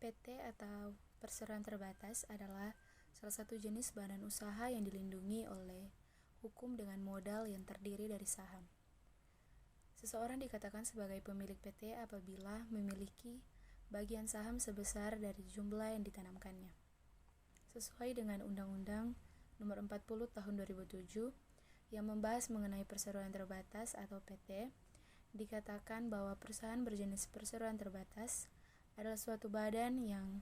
PT atau perseroan terbatas adalah salah satu jenis badan usaha yang dilindungi oleh hukum dengan modal yang terdiri dari saham. Seseorang dikatakan sebagai pemilik PT apabila memiliki bagian saham sebesar dari jumlah yang ditanamkannya. Sesuai dengan Undang-Undang Nomor 40 Tahun 2007 yang membahas mengenai perseroan terbatas atau PT, dikatakan bahwa perusahaan berjenis perseroan terbatas adalah suatu badan yang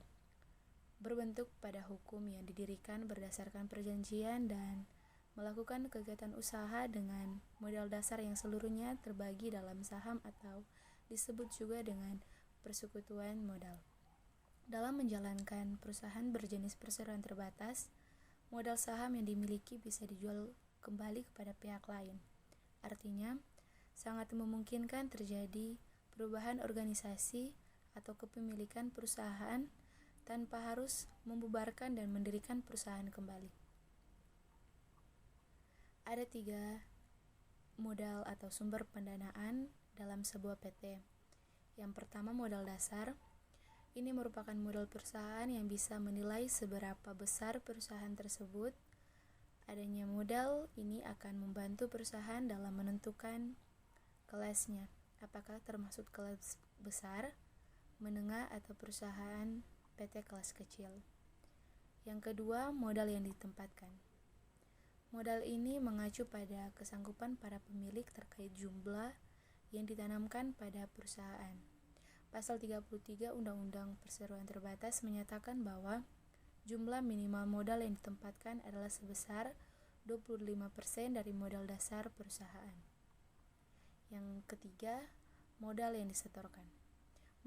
berbentuk pada hukum yang didirikan berdasarkan perjanjian dan melakukan kegiatan usaha dengan modal dasar yang seluruhnya terbagi dalam saham atau disebut juga dengan persekutuan modal. Dalam menjalankan perusahaan berjenis perseroan terbatas, modal saham yang dimiliki bisa dijual kembali kepada pihak lain. Artinya, sangat memungkinkan terjadi perubahan organisasi atau kepemilikan perusahaan tanpa harus membubarkan dan mendirikan perusahaan kembali. Ada 3 modal atau sumber pendanaan dalam sebuah PT. Yang pertama, modal dasar. Ini merupakan modal perusahaan yang bisa menilai seberapa besar perusahaan tersebut. Adanya modal ini akan membantu perusahaan dalam menentukan kelasnya, apakah termasuk kelas besar, menengah, atau perusahaan PT kelas kecil. Yang kedua, modal yang ditempatkan. Modal ini mengacu pada kesanggupan para pemilik terkait jumlah yang ditanamkan pada perusahaan. Pasal 33 Undang-Undang Perseroan Terbatas menyatakan bahwa jumlah minimal modal yang ditempatkan adalah sebesar 25% dari modal dasar perusahaan. Yang ketiga, modal yang disetorkan.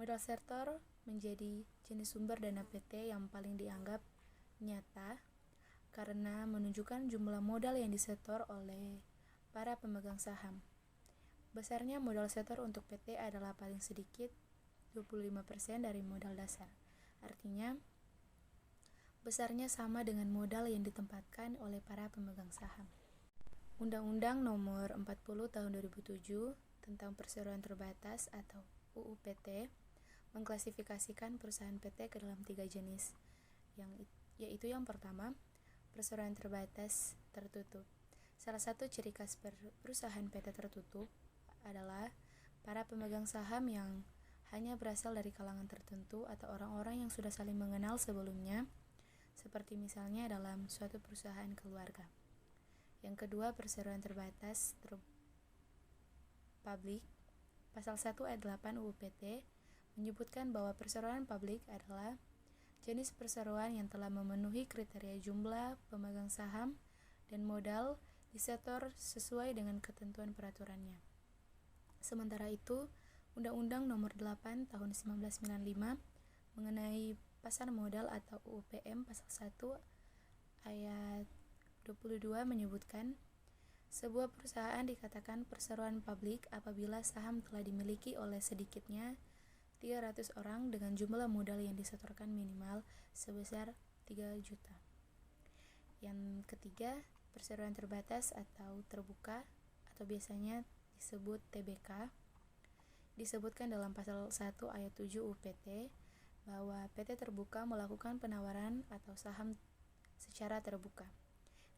Modal setor menjadi jenis sumber dana PT yang paling dianggap nyata karena menunjukkan jumlah modal yang disetor oleh para pemegang saham. Besarnya modal setor untuk PT adalah paling sedikit 25% dari modal dasar. Artinya, besarnya sama dengan modal yang ditempatkan oleh para pemegang saham. Undang-Undang Nomor 40 Tahun 2007 tentang Perseroan Terbatas atau UU PT mengklasifikasikan perusahaan PT ke dalam 3 jenis, yaitu yang pertama, perseroan terbatas tertutup. Salah satu ciri khas perusahaan PT tertutup adalah para pemegang saham yang hanya berasal dari kalangan tertentu atau orang-orang yang sudah saling mengenal sebelumnya, seperti misalnya dalam suatu perusahaan keluarga. Yang kedua, perseroan terbatas publik. Pasal 1 ayat 8 UU PT menyebutkan bahwa perseroan publik adalah jenis perseroan yang telah memenuhi kriteria jumlah pemegang saham dan modal disetor sesuai dengan ketentuan peraturannya. Sementara itu, Undang-Undang Nomor 8 Tahun 1995 mengenai pasar modal atau UU PM Pasal 1 ayat 22 menyebutkan sebuah perusahaan dikatakan perseroan publik apabila saham telah dimiliki oleh sedikitnya 300 orang dengan jumlah modal yang disetorkan minimal sebesar 3 juta. Yang ketiga, perseroan terbatas atau terbuka atau biasanya disebut TBK. Disebutkan dalam pasal 1 ayat 7 UPT bahwa PT terbuka melakukan penawaran atau saham secara terbuka.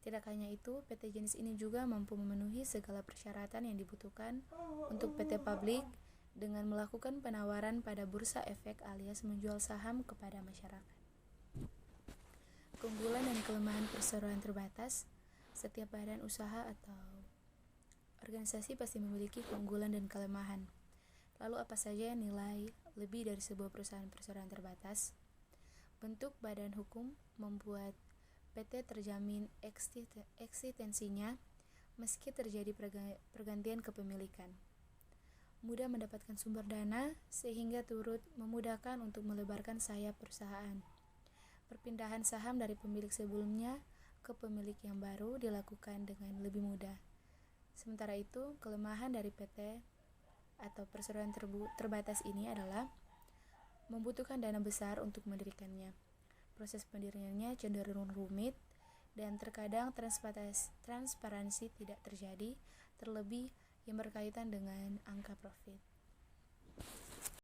Tidak hanya itu, PT jenis ini juga mampu memenuhi segala persyaratan yang dibutuhkan untuk PT publik dengan melakukan penawaran pada bursa efek alias menjual saham kepada masyarakat. Keunggulan dan kelemahan perseroan terbatas. Setiap badan usaha atau organisasi pasti memiliki keunggulan dan kelemahan. Lalu apa saja nilai lebih dari sebuah perusahaan perseroan terbatas? Bentuk badan hukum membuat PT terjamin eksistensinya meski terjadi pergantian kepemilikan. Mudah mendapatkan sumber dana sehingga turut memudahkan untuk melebarkan sayap perusahaan. Perpindahan saham dari pemilik sebelumnya ke pemilik yang baru dilakukan dengan lebih mudah. Sementara itu, kelemahan dari PT atau perseroan terbatas ini adalah membutuhkan dana besar untuk mendirikannya. Proses pendiriannya cenderung rumit dan terkadang transparansi tidak terjadi, terlebih yang berkaitan dengan angka profit.